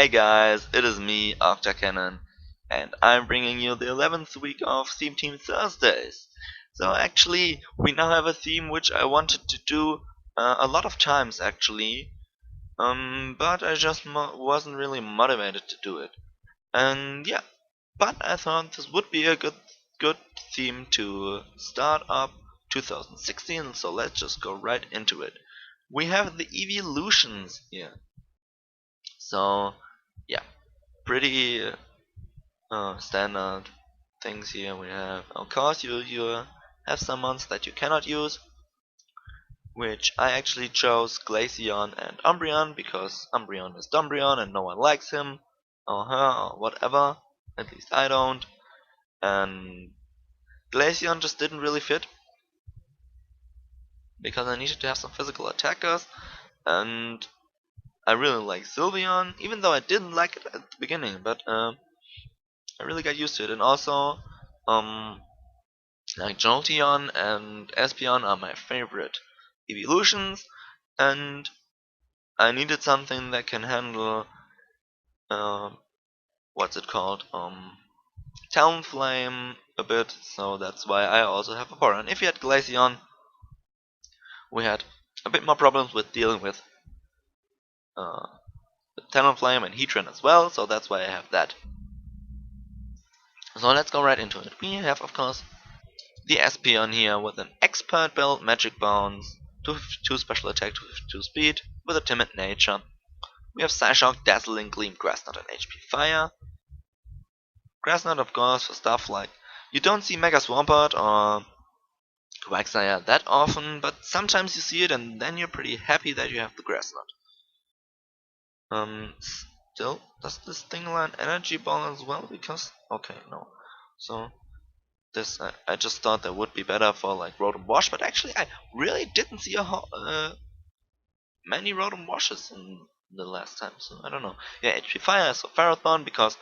Hey guys, it is me, OctaCannon, and I'm bringing you the 11th week of Theme Team Thursdays. So actually, we now have a theme which I wanted to do a lot of times actually, but I just wasn't really motivated to do it. And yeah, but I thought this would be a good theme to start up 2016, so let's just go right into it. We have the Eeveelutions here. So yeah, pretty standard things here. We have, of course, you have some monsters that you cannot use, which I actually chose Glaceon and Umbreon because Umbreon is Dumbreon and no one likes him or her or whatever. At least I don't. And Glaceon just didn't really fit because I needed to have some physical attackers, and I really like Sylveon, even though I didn't like it at the beginning, but I really got used to it. And also, um, like Jolteon and Espeon are my favorite evolutions, and I needed something that can handle uh, what's it called, Talonflame a bit. So that's why I also have a Vaporeon. If you had Glaceon, we had a bit more problems with dealing with uh, Talonflame and Heatran as well. So that's why I have that. So let's go right into it. We have, of course, the Espeon here with an expert build, magic bounce, 252 special attack, 252 speed, with a timid nature. We have Psyshock, Dazzling Gleam, Grass Knot, and HP Fire. Grass Knot, of course, for stuff like you don't see Mega Swampert or Quagsire that often, but sometimes you see it and then you're pretty happy that you have the Grass Knot. Still, does this thing learn Energy Ball as well? Because, okay, no. So, this I just thought that would be better for like Rotom Wash, but actually I really didn't see many Rotom Washes in the last time, so I don't know. Yeah, HP Fire is for Ferrothorn because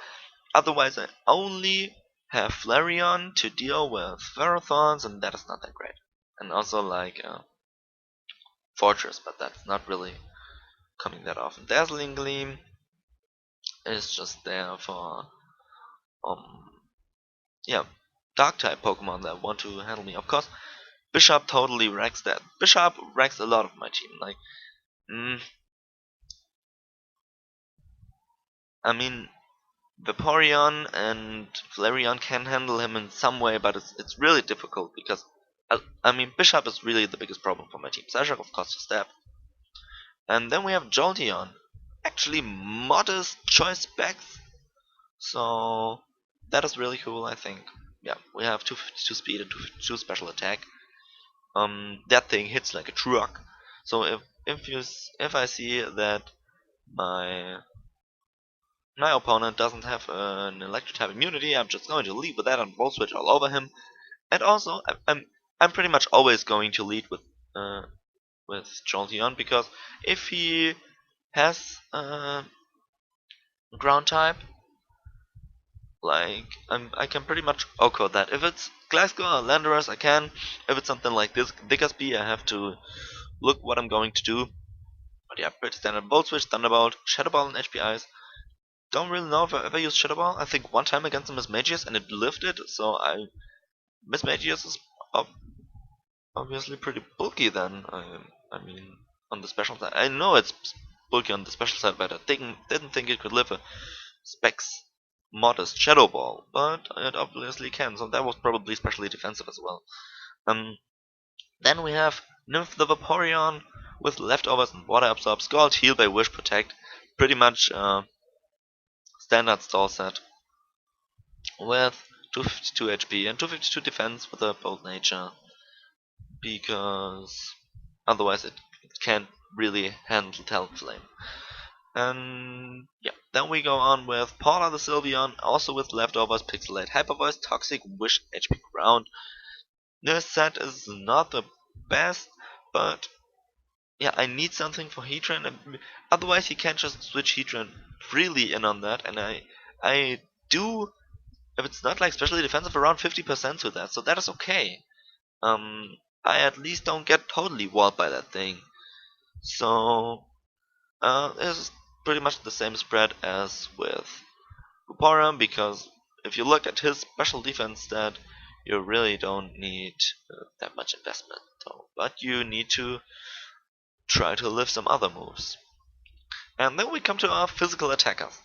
otherwise I only have Flareon to deal with Ferrothorns, and that is not that great. And also like Fortress, but that's not really coming that often. Dazzling Gleam is just there for um yeah, Dark type Pokemon that want to handle me. Of course, Bishop totally wrecks that. Bishop wrecks a lot of my team. Like, I mean, Vaporeon and Flareon can handle him in some way, but it's really difficult because I mean Bishop is really the biggest problem for my team. Psyshock, of course, to stab. And then we have Jolteon. Actually, modest choice specs, so that is really cool. I think. Yeah, we have 252 speed and 252 special attack. That thing hits like a truck. So if I see that my my opponent doesn't have an electric type immunity, I'm just going to lead with that and Volt Switch all over him. And also, I'm pretty much always going to lead with Jolteon because if he has ground type, like I can pretty much OHKO that. If it's Glasgow or Landorus, I can. If it's something like this Diggersby, I have to look what I'm going to do. But yeah, pretty standard. Volt Switch, Thunderbolt, Shadow Ball, and HP Eyes. Don't really know if I ever used Shadow Ball. I think one time against the Miss Magius and it lifted, so Miss Magius is obviously pretty bulky then. I mean, on the special side. I know it's bulky on the special side, but I didn't think it could live a specs modest Shadow Ball, but it obviously can, so that was probably especially defensive as well. Then we have Nymph the Vaporeon with leftovers and water absorb, Scald, heal by Wish, protect. Pretty much standard stall set with 252 HP and 252 defense with a bold nature because otherwise it can't really handle Talonflame. And yeah, then we go on with Paula the Sylveon, also with leftovers, Pixelate, Hyper Voice, Toxic, Wish, HP Ground. This set is not the best, but yeah, I need something for Heatran. Otherwise, he can't just switch Heatran freely in on that, and I do, if it's not like specially defensive, around 50% to that, so that is okay. I at least don't get totally walled by that thing. So, pretty much the same spread as with Bupara, because if you look at his special defense stat, you really don't need that much investment, though. But you need to try to lift some other moves. And then we come to our physical attackers.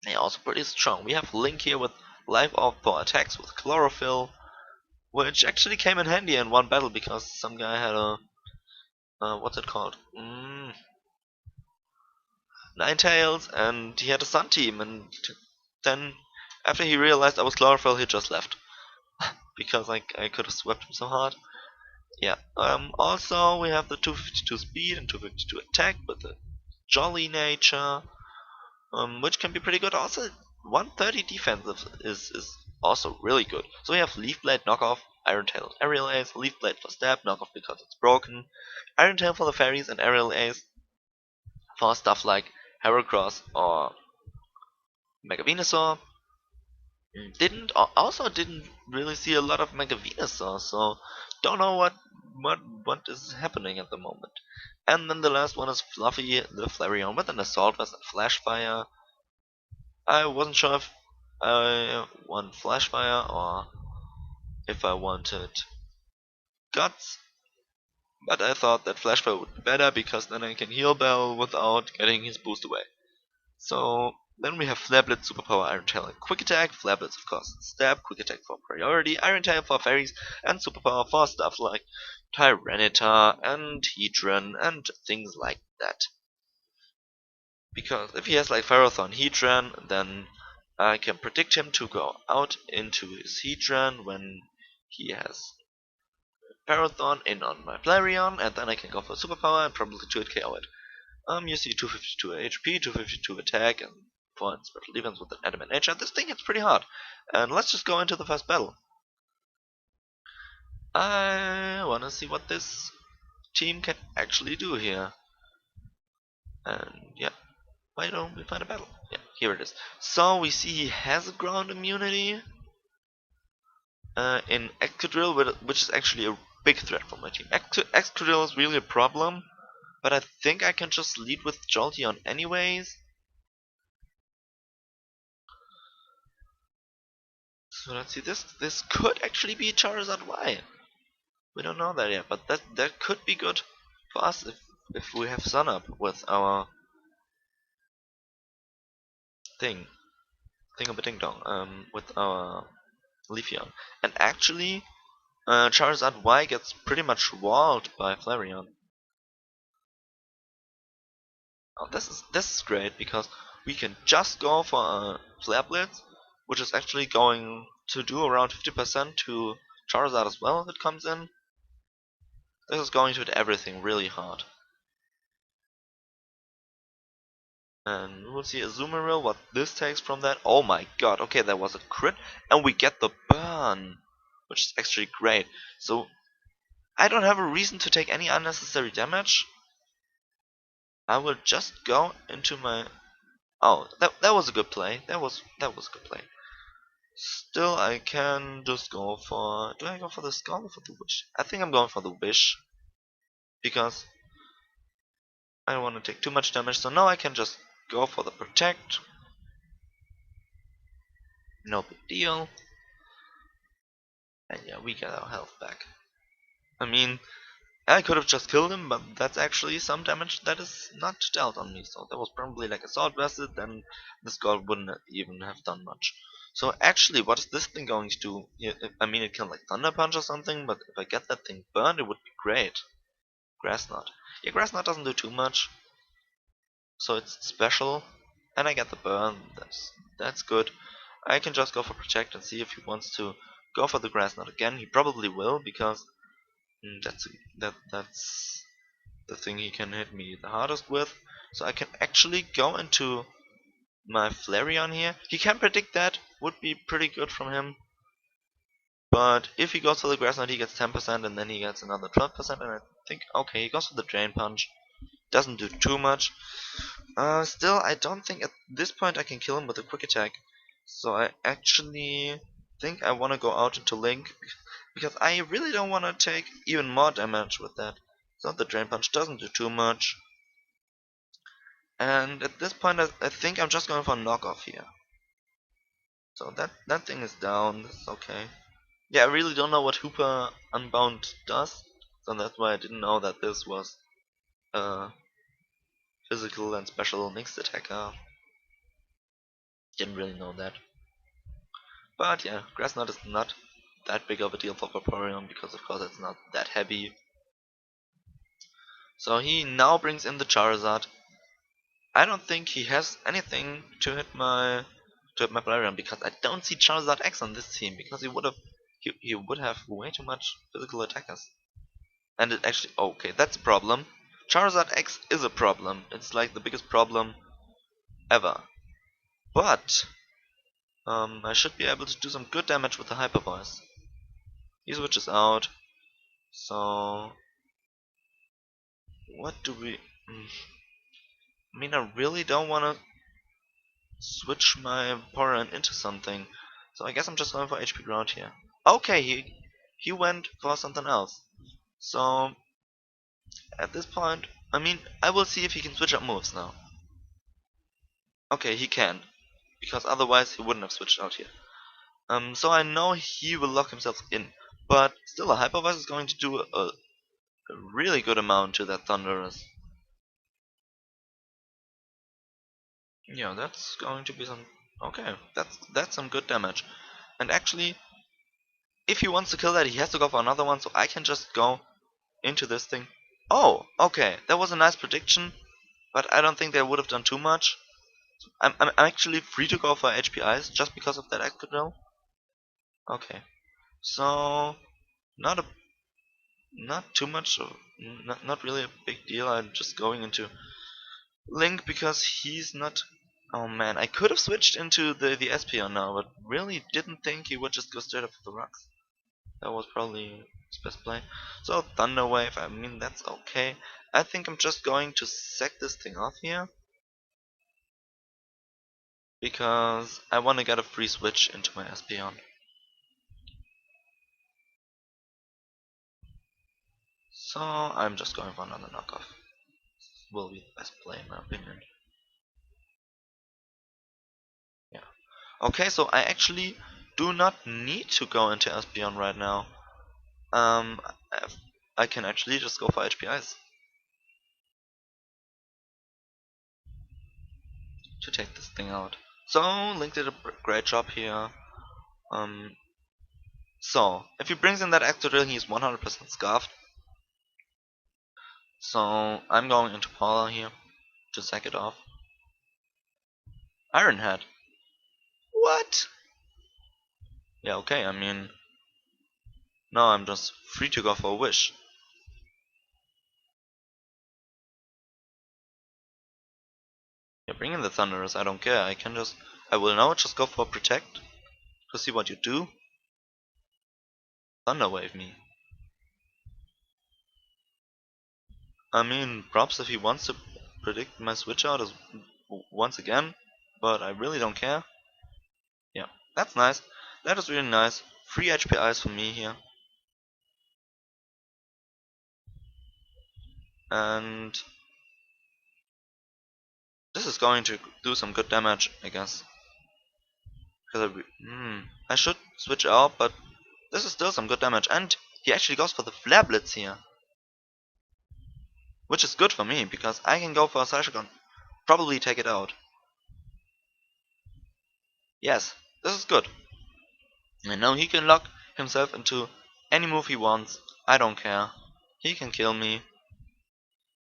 They're also pretty strong. We have Link here with Life Orb for attacks with Chlorophyll, which actually came in handy in one battle because some guy had a what's it called? Ninetales, and he had a Sun Team, and then after he realized I was Chlorophyll, he just left because I could have swept him so hard. Yeah. Also, we have the 252 speed and 252 attack with the jolly nature, which can be pretty good. Also, 130 defensive is also really good. So we have Leaf Blade knockoff, Iron Tail, Aerial Ace, Leaf Blade for stab, knockoff because it's broken, Iron Tail for the fairies, and Aerial Ace for stuff like Heracross or Mega Venusaur. Didn't really see a lot of Mega Venusaur, so don't know what is happening at the moment. And then the last one is Fluffy the Flareon with an Assault Vest and Flash Fire. I wasn't sure if I want Flash Fire or if I wanted Guts, but I thought that Flash Fire would be better because then I can heal Bell without getting his boost away. So then we have Flablet, Superpower, Iron Tail, and Quick Attack. Flablets, of course, Stab, Quick Attack for priority, Iron Tail for fairies, and Superpower for stuff like Tyranitar and Heatran and things like that. Because if he has like Ferrothorn Heatran, then I can predict him to go out into his Heatran when he has Ferrothorn in on my Flareon, and then I can go for Superpower and probably 2-hit KO it. You see 252 HP, 252 attack, and 4 special defense with an adamant nature. This thing hits pretty hard. And let's just go into the first battle. I wanna see what this team can actually do here. And yeah, why don't we find a battle? Yeah, here it is. So we see he has a ground immunity in Excadrill, which is actually a big threat for my team. Excadrill is really a problem, but I think I can just lead with Jolteon anyways. So let's see, this could actually be Charizard Y. We don't know that yet, but that could be good for us if we have Sun Up with our thing with our Leafeon. And actually, Charizard Y gets pretty much walled by Flareon. Oh, this is great because we can just go for a Flare Blitz, which is actually going to do around 50% to Charizard as well if it comes in. This is going to hit everything really hard. And we'll see a Azumarill, what this takes from that. Oh my god, okay, that was a crit. And we get the burn, which is actually great. So, I don't have a reason to take any unnecessary damage. I will just go into my... Oh, that was a good play. That was a good play. Still, I can just go for... Do I go for the Skull or for the Wish? I think I'm going for the Wish. Because I don't want to take too much damage. So now I can just go for the Protect. No big deal. And yeah, we get our health back. I mean, I could have just killed him, but that's actually some damage that is not dealt on me. So that was probably like Assault Vested, then the Skull wouldn't even have done much. So actually, what is this thing going to do? I mean, it can like Thunder Punch or something, but if I get that thing burned, it would be great. Grass Knot. Yeah, Grass Knot doesn't do too much. So it's special. And I get the burn. That's good. I can just go for Protect and see if he wants to go for the Grass Knot again. He probably will, because that's the thing he can hit me the hardest with. So I can actually go into my Flareon here. He can predict that, would be pretty good from him. But if he goes for the Grass Knot, he gets 10% and then he gets another 12%. And I think, okay, he goes for the Drain Punch. Doesn't do too much. Still, I don't think at this point I can kill him with a Quick Attack. So I actually think I want to go out into Link, because I really don't want to take even more damage with that. So the Drain Punch doesn't do too much. And at this point, I think I'm just going for a knockoff here. So that thing is down. That's okay. Yeah, I really don't know what Hooper Unbound does, so that's why I didn't know that this was a physical and special mixed attacker. Didn't really know that. But yeah, Grassnut is not that big of a deal for Vaporeon because of course it's not that heavy. So he now brings in the Charizard. I don't think he has anything to hit my Vaporeon because I don't see Charizard X on this team because he would have way too much physical attackers. And it actually okay, that's a problem. Charizard X is a problem. It's like the biggest problem ever. But I should be able to do some good damage with the Hyper Voice. He switches out. So what do we I mean I really don't wanna switch my Vaporeon into something. So I guess I'm just going for HP ground here. Okay, he went for something else. So at this point, I mean I will see if he can switch up moves now. Okay, he can. Because otherwise he wouldn't have switched out here. So I know he will lock himself in, but still a Hyper Voice is going to do a really good amount to that Thunderous. Yeah, that's going to be some. Okay, that's some good damage. And actually, if he wants to kill that, he has to go for another one. So I can just go into this thing. Oh, okay, that was a nice prediction, but I don't think they would have done too much. I'm actually free to go for HPIs just because of that Excadrill. Okay, so not a not too much of not really a big deal. I'm just going into Link because he's not. Oh man, I could have switched into the Espeon now, but really didn't think he would just go straight up for the rocks. That was probably his best play. So Thunder Wave, I mean that's okay. I think I'm just going to sack this thing off here because I want to get a free switch into my Espeon. So I'm just going for another knockoff. Will be the best play in my opinion. Yeah. Okay, so I actually do not need to go into Espeon right now. Um, I can actually just go for HPIs to take this thing out. So Link did a great job here. Um, so if he brings in that Excadrill, he's 100% scarfed. So I'm going into Paula here to sack it off. Iron Head. What? Yeah, okay. I mean, now I'm just free to go for a wish. Yeah, bring in the Thunderous. I don't care. I will now just go for Protect to see what you do. Thunder Wave me. I mean, props if he wants to predict my switch out as once again, but I really don't care. Yeah, that's nice. That is really nice. Free HPIs for me here. And this is going to do some good damage, I guess. Because I should switch out, but this is still some good damage. And he actually goes for the Flare Blitz here. Which is good for me, because I can go for a Sashagon. Probably take it out. Yes, this is good. And now he can lock himself into any move he wants. I don't care. He can kill me.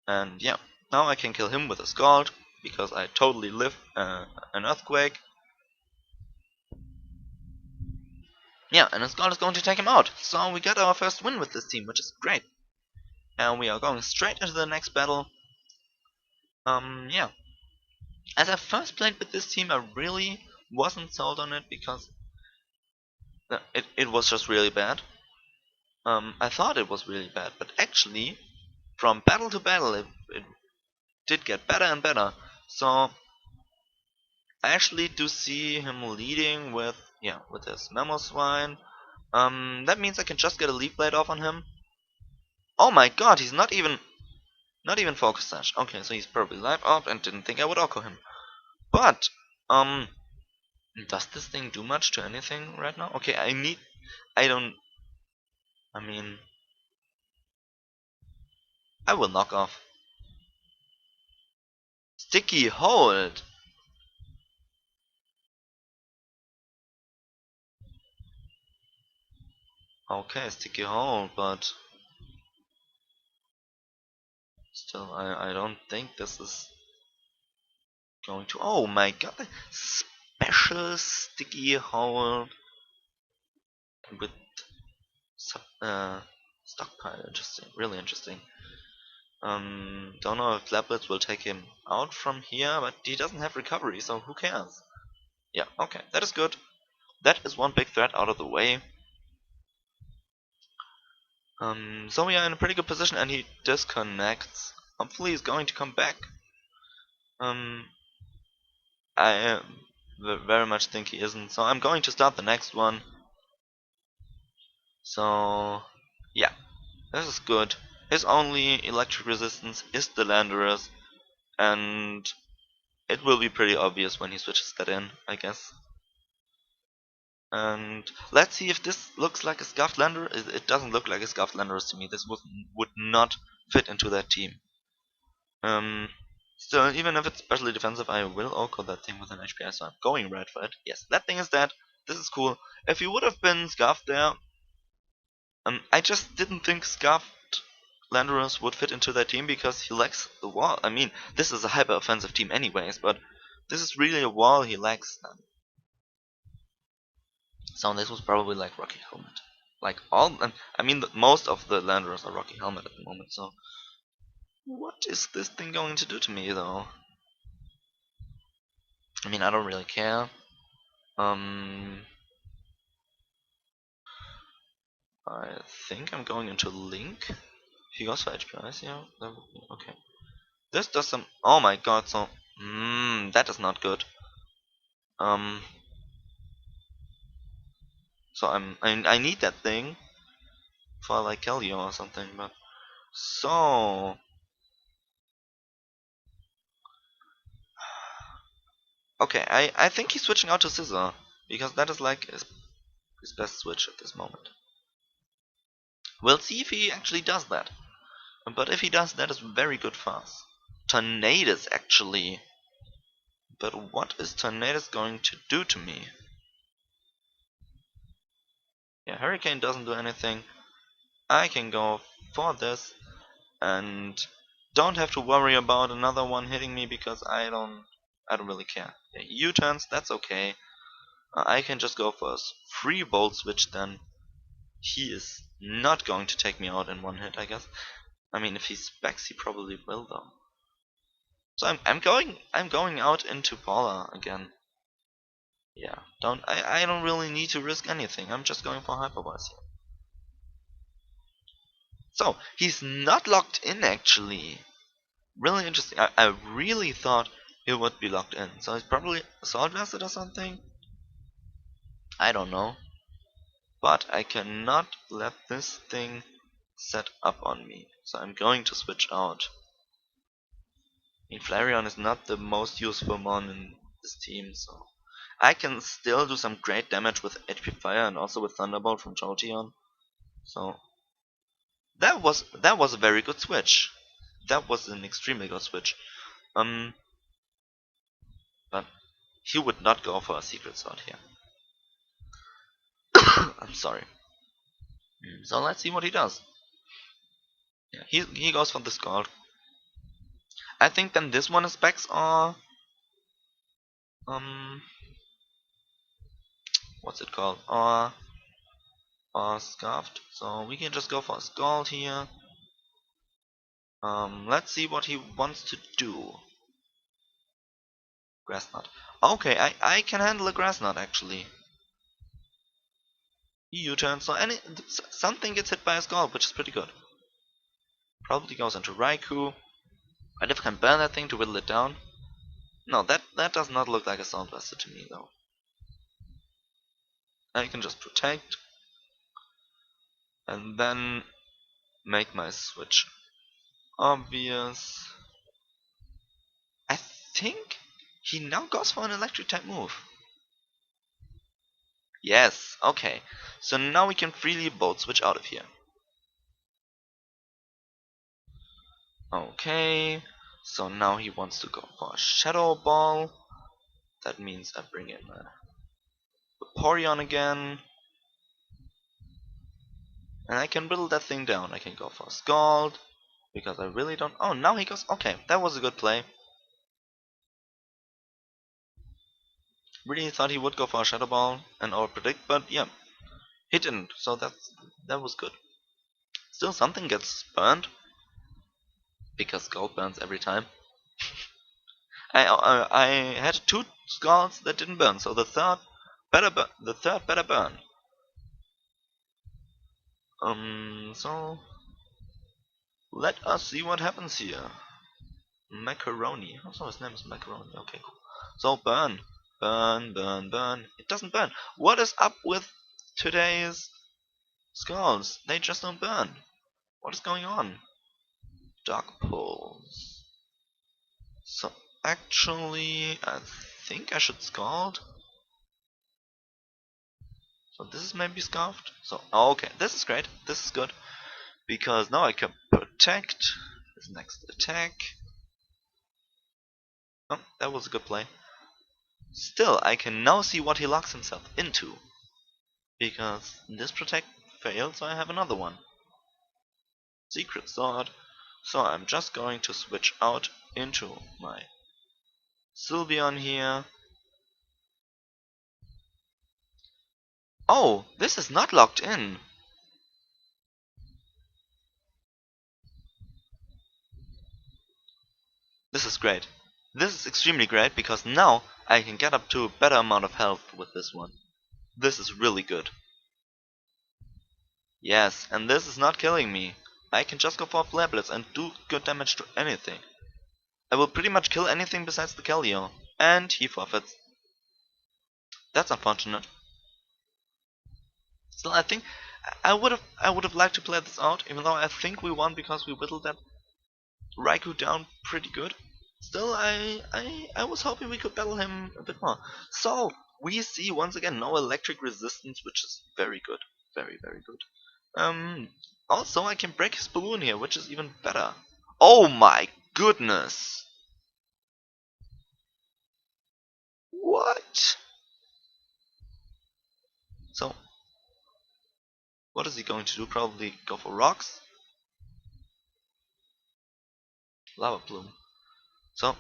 And yeah, now I can kill him with a Scald, because I totally live an Earthquake. Yeah, and a Scald is going to take him out. So we got our first win with this team, which is great. And we are going straight into the next battle. Yeah. As I first played with this team, I really wasn't sold on it because it was just really bad. I thought it was really bad, but actually, from battle to battle, it did get better and better. So I actually do see him leading with with his Mamoswine. That means I can just get a Leaf Blade off on him. Oh my god, he's not even Not even Focus Sash. Okay, so he's probably live up and didn't think I would Oko him. But, does this thing do much to anything right now? Okay, I don't, I mean, I will knock off. Sticky Hold! Okay, Sticky Hold, but still, I don't think this is going to. Oh my god! Special Sticky Hold with stockpile. Interesting, really interesting. Don't know if Lablets will take him out from here, but he doesn't have recovery, so who cares? Yeah, okay, that is good. That is one big threat out of the way. So we are in a pretty good position, and he disconnects. Hopefully he's going to come back. I very much think he isn't, so I'm going to start the next one. So, yeah, this is good. His only electric resistance is the Landorus, and it will be pretty obvious when he switches that in, I guess. And let's see if this looks like a Scuffed Landorus. It doesn't look like a Scuffed Landorus to me. This would not fit into that team. Um, Still, even if it's specially defensive, I will Oko that thing with an HPI, so I'm going right for it. Yes, that thing is dead. This is cool. If he would have been Scuffed there, I just didn't think Scuffed Landorus would fit into that team because he lacks the wall. I mean, this is a hyper offensive team anyways, but this is really a wall he lacks. So this was probably like Rocky Helmet. Like I mean, most of the Landers are Rocky Helmet at the moment. So what is this thing going to do to me, though? I mean, I don't really care. Um, I think I'm going into Link. He goes for HPIs, yeah. That would be okay. This does some. Oh my god! So, that is not good. Um, so I need that thing for like Kelly or something, but so. Okay, I think he's switching out to Scissor because that is like his best switch at this moment. We'll see if he actually does that. But if he does, that is very good for us. Tornadus, actually. But what is Tornadus going to do to me? Yeah, Hurricane doesn't do anything. I can go for this and don't have to worry about another one hitting me because I don't really care. Yeah, U-turns, that's okay. I can just go for a free Bolt Switch then. He is not going to take me out in one hit, I guess. I mean, if he specs, he probably will though. So I'm going out into Paula again. Yeah, I don't really need to risk anything. I'm just going for Hypervoice here. So he's not locked in actually. Really interesting. I really thought he would be locked in. So he's probably assault vested or something. I don't know. But I cannot let this thing set up on me. So I'm going to switch out. I mean, Flareon is not the most useful mon in this team, so I can still do some great damage with HP Fire and also with Thunderbolt from Jolteon. So that was a very good switch. That was an extremely good switch. Um, but he would not go for a secret sword here. I'm sorry. So let's see what he does. Yeah, he goes for the Scald. I think then this one is Specs um what's it called? Or Scuffed. So we can just go for a Scald here. Let's see what he wants to do. Grass Knot. Okay, I can handle a Grass Knot actually. U-turn, so something gets hit by a Scald, which is pretty good. Probably goes into Raikou. I if I can burn that thing to whittle it down. No, that does not look like a Sound Blaster to me though. I can just protect and then make my switch. obvious. I think he now goes for an electric type move. Yes, okay. So now we can freely bolt switch out of here. Okay. So now he wants to go for a Shadow Ball. That means I bring in Vaporeon again. And I can whittle that thing down. I can go for Scald. Because I really don't... Oh, now he goes... Okay, that was a good play. Really thought he would go for a Shadow Ball and overpredict, but yeah. He didn't, so that was good. Still, something gets burned. Because Gold burns every time. I had 2 Scalds that didn't burn, so the third better burn. So let us see what happens here. Macaroni. Also, his name is Macaroni. Okay, cool. So burn, burn, burn, burn. It doesn't burn. What is up with today's Scalds? They just don't burn. What is going on? Dark pulls. So actually, I think I should Scald. So this is maybe Scarfed. So okay, this is great. This is good. Because now I can protect his next attack. Oh, that was a good play. Still, I can now see what he locks himself into. Because this protect failed, so I have another one. Secret Sword. So I'm just going to switch out into my Sylveon here. Oh, this is not locked in. This is great. This is extremely great because now I can get up to a better amount of health with this one. This is really good. Yes, and this is not killing me. I can just go for Flare Blitz and do good damage to anything. I will pretty much kill anything besides the Keldeo. And he forfeits. That's unfortunate. Still, I think I would have liked to play this out, even though I think we won because we whittled that Raikou down pretty good. Still, I was hoping we could battle him a bit more. So we see once again no electric resistance, which is very good, very very good. Also I can break his balloon here, which is even better. Oh my goodness! What? So what is he going to do? Probably go for rocks? Lava Plume. So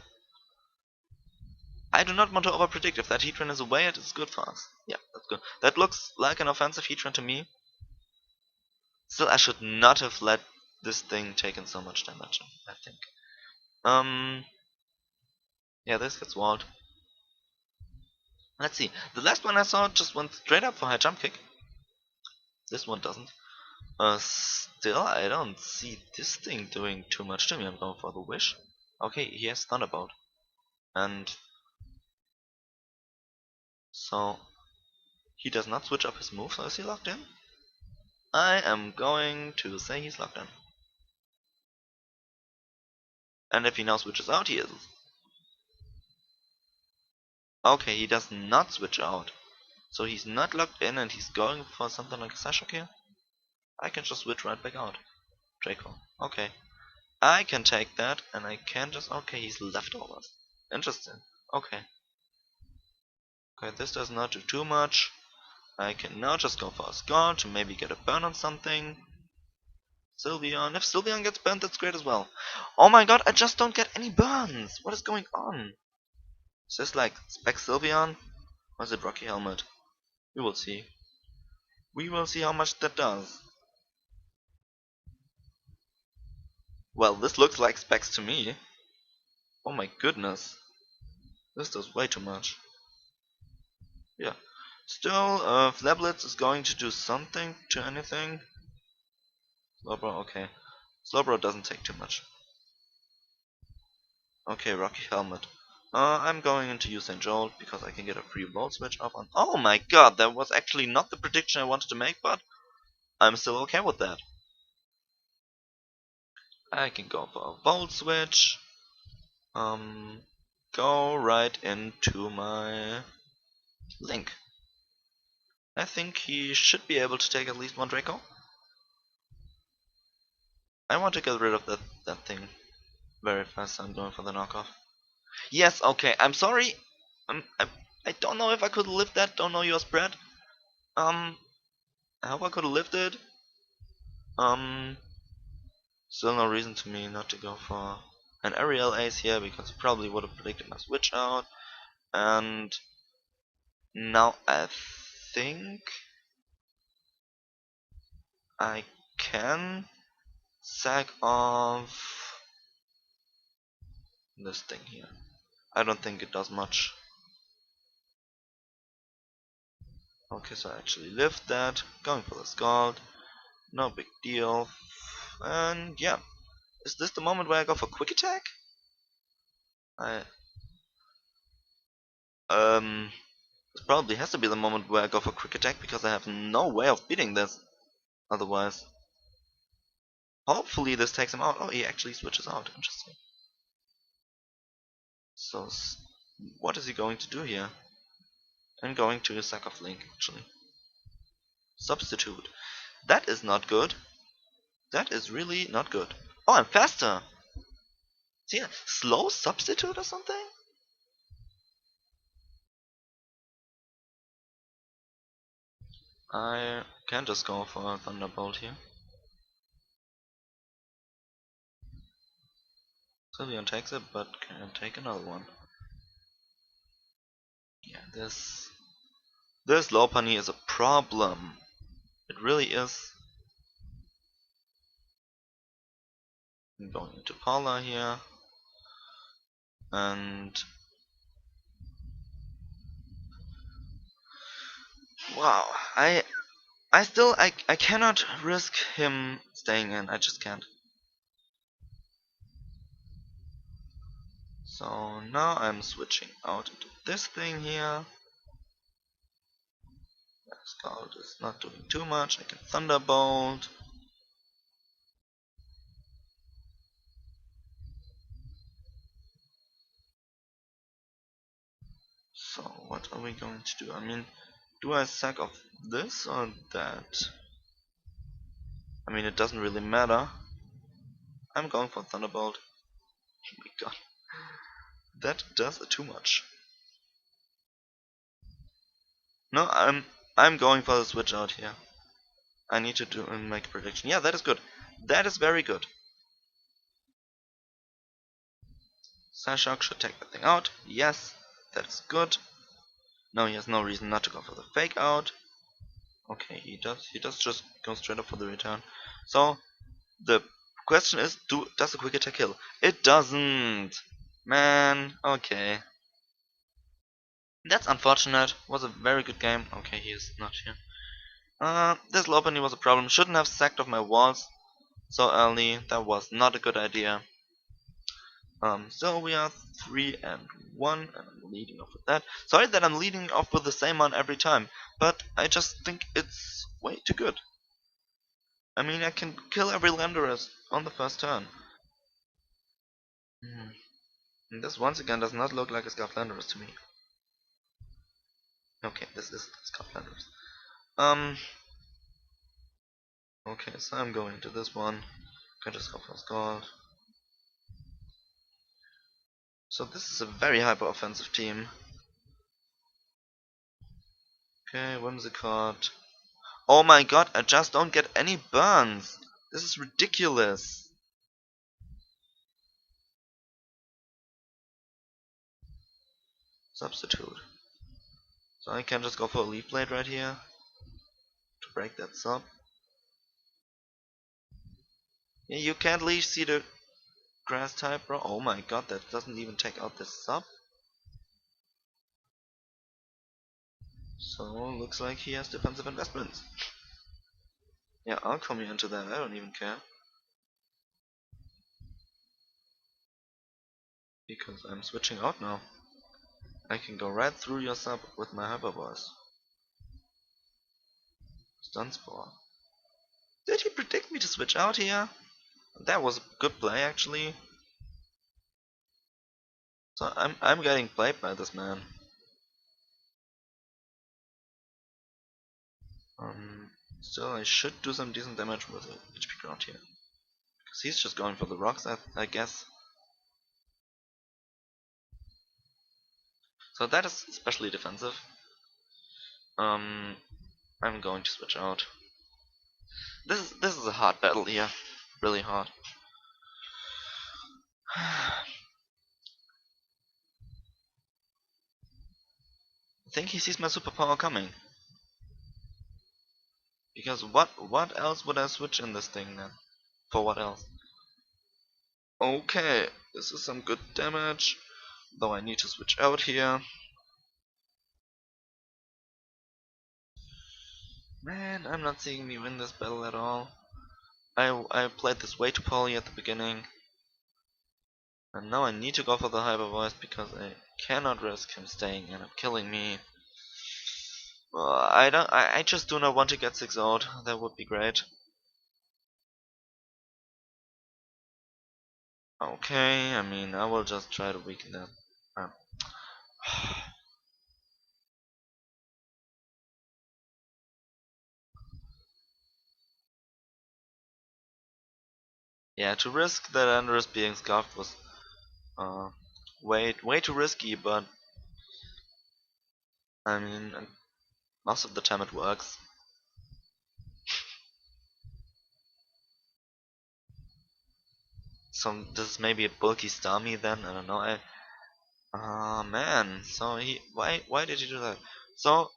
I do not want to overpredict. If that Heatran is away, it is good for us. Yeah, that's good. That looks like an offensive Heatran to me. Still, I should not have let this thing taken so much damage, I think. Yeah, this gets walled. Let's see. The last one I saw just went straight up for high jump kick. This one doesn't. Still, I don't see this thing doing too much to me. I'm going for the wish. Okay, he has Thunderbolt. And so he does not switch up his move, so is he locked in? I am going to say he's locked in. And if he now switches out, he is. Okay, he does not switch out. So he's not locked in and he's going for something like a Psyshock here. I can just switch right back out. Draco. Okay. I can take that and I can just... Okay, he's leftovers. Interesting. Okay. Okay, this does not do too much. I can now just go for a Scar to maybe get a burn on something. Sylveon. If Sylveon gets burned, that's great as well. Oh my god, I just don't get any burns. What is going on? Is this like Spec Sylveon? Or is it Rocky Helmet? We will see. We will see how much that does. Well, this looks like Specs to me. Oh my goodness. This does way too much. Yeah. Still, Flablets is going to do something to anything. Slowbro, okay. Slowbro doesn't take too much. Okay, Rocky Helmet. I'm going into Usain Jolt because I can get a free Volt Switch off on... Oh my god, that was actually not the prediction I wanted to make, but I'm still okay with that. I can go for a Volt Switch. Go right into my Link. I think he should be able to take at least one Draco. I want to get rid of that thing very fast, so I'm going for the knockoff. Yes, okay, I'm sorry. I don't know if I could lift that, don't know your spread. I hope I could have lifted. Um, Still no reason to me not to go for an aerial ace here, because he probably would have predicted my switch out. And now I think I can sack off this thing here. I don't think it does much. Okay, so I actually lift that, going for the Scald, no big deal. And yeah, is this the moment where I go for quick attack? I this probably has to be the moment where I go for quick attack, because I have no way of beating this otherwise. Hopefully this takes him out. Oh, he actually switches out. Interesting. So what is he going to do here? I'm going to sack off Link, actually. Substitute. That is not good. That is really not good. Oh, I'm faster! See, a slow substitute or something? I can just go for a Thunderbolt here. Sylveon takes it, but can take another one. Yeah, this Lopunny is a problem. It really is. I'm going into Paula here. And wow, I cannot risk him staying in. I just can't. So now I'm switching out into this thing here. Scout is not doing too much. I can Thunderbolt. So what are we going to do? I mean, do I sack off this or that? I mean, it doesn't really matter. I'm going for Thunderbolt. Oh my god. That does too much. No, I'm going for the switch out here. I need to do and make a prediction. Yeah, that is good. That is very good. Psyshock should take that thing out. Yes, that is good. No, he has no reason not to go for the fake out. Okay, he does just go straight up for the return. So the question is, does the quick attack kill? It doesn't. Man, okay. That's unfortunate. Was a very good game. Okay, he is not here. This Lopunny was a problem. Shouldn't have sacked off my walls so early. That was not a good idea. So we are 3-1, and I'm leading off with that. Sorry that I'm leading off with the same one every time, but I just think it's way too good. I mean, I can kill every Landorus on the first turn. And this once again does not look like a Scarf Landorus to me. Okay, this is Scarf Landorus. Okay, so I'm going to this one. Can just go for Scald. So this is a very hyper offensive team. Okay, Whimsicott. Oh my god, I just don't get any burns. This is ridiculous. Substitute. So I can just go for a Leaf Blade right here to break that sub. Yeah, you can't leave see the grass type, bro. Oh my god, that doesn't even take out this sub. So looks like he has defensive investments. Yeah, I'll come into that. I don't even care. Because I'm switching out now. I can go right through your sub with my Hyper Voice. Stun Spore. Did he predict me to switch out here? That was a good play actually. So I'm getting played by this man. Still I should do some decent damage with a HP ground here. Because he's just going for the rocks, I guess. So that is especially defensive. I'm going to switch out. This is a hard battle here. Really hard. I think he sees my superpower coming. Because what else would I switch in this thing then? For what else? Okay, this is some good damage. Though I need to switch out here. Man, I'm not seeing me win this battle at all. I played this way too poorly at the beginning. And now I need to go for the hyper voice because I cannot risk him staying and killing me. I just do not want to get 6 out. That would be great. Okay, I mean I will just try to weaken that. Um, yeah, to risk that Andres being scuffed was uh, way too risky, but I mean most of the time it works. So this is maybe a bulky Starmie then, I don't know. Man, so why did he do that? So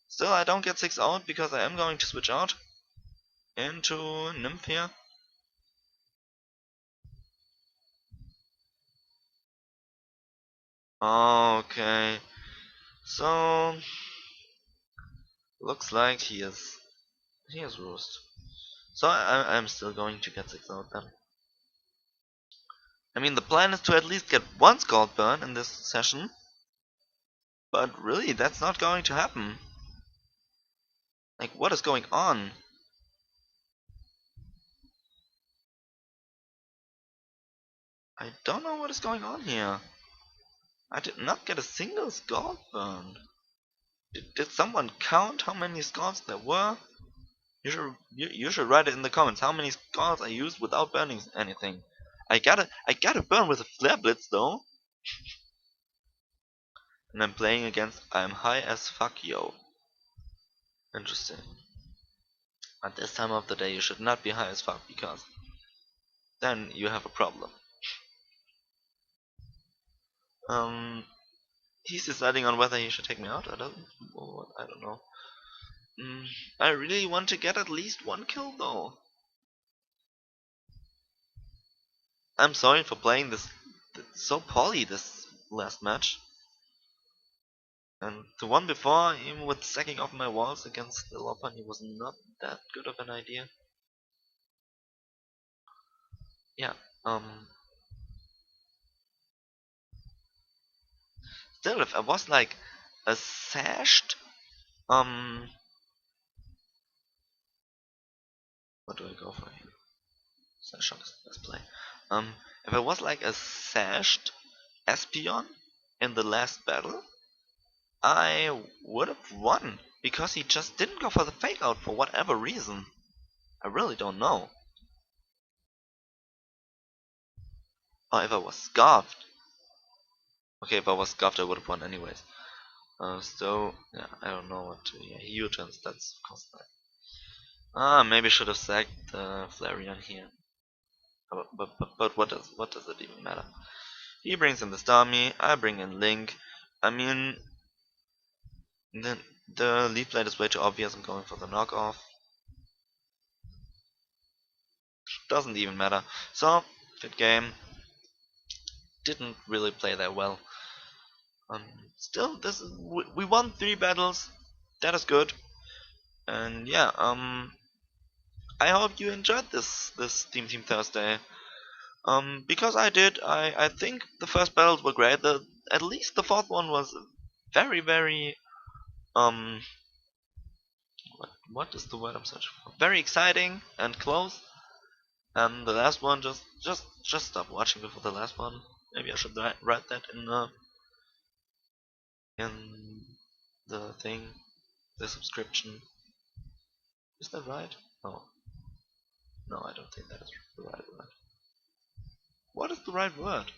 still I don't get 6 out because I am going to switch out into Nymph here. Okay, so looks like he is roost. So I'm still going to get 6 out then. I mean the plan is to at least get one Scald Burn in this session, but really that's not going to happen. Like what is going on? I don't know what is going on here. I did not get a single Scald Burn. Did someone count how many scalds there were? You should write it in the comments how many scalds I used without burning anything. I gotta burn with a flare blitz though. And I'm playing against I'm high as fuck yo. Interesting. At this time of the day you should not be high as fuck because then you have a problem. Um he's deciding on whether he should take me out or doesn't. Or I don't know. I really want to get at least one kill though. I'm sorry for playing this so poorly this last match. And the one before, even with sacking off my walls against the Lopunny, was not that good of an idea. Yeah, still, if I was like a sashed, what do I go for here? Sash shock is the best play. If I was like a sashed Espeon in the last battle, I would have won because he just didn't go for the fake out for whatever reason. I really don't know. Or if I was scarfed. Okay, if I was scarfed, I would have won anyways. So yeah, I don't know what to. Yeah, he U-turns. That's of course bad. Maybe should have sacked Flareon here. But what does it even matter? He brings in the Starmie. I bring in Link. I mean, the Leaf Blade is way too obvious. I'm going for the knockoff. Doesn't even matter. So good game. Didn't really play that well. Still, we won 3 battles. That is good. And yeah, I hope you enjoyed this Team Thursday. Because I did. I think the first battles were great. At least the fourth one was very what is the word I'm searching for? Very exciting and close. And the last one, just stop watching before the last one. Maybe I should write that in the thing, the subscription. Is that right? No, no, I don't think that is the right word. What is the right word?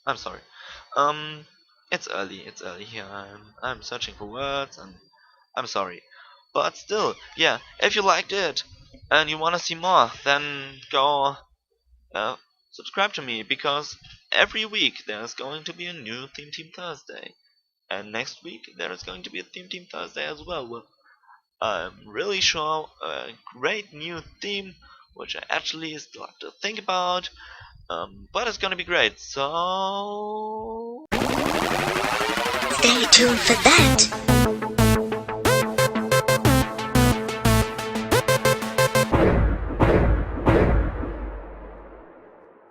I'm sorry. Um, it's early. It's early here. I'm searching for words, and I'm sorry. But still, yeah. If you liked it and you wanna see more, then go uh, subscribe to me, because every week there's going to be a new Theme Team Thursday, and next week there is going to be a Theme Team Thursday as well. With I'm really sure a great new theme, which I actually still have to think about. But it's gonna be great. So stay tuned for that.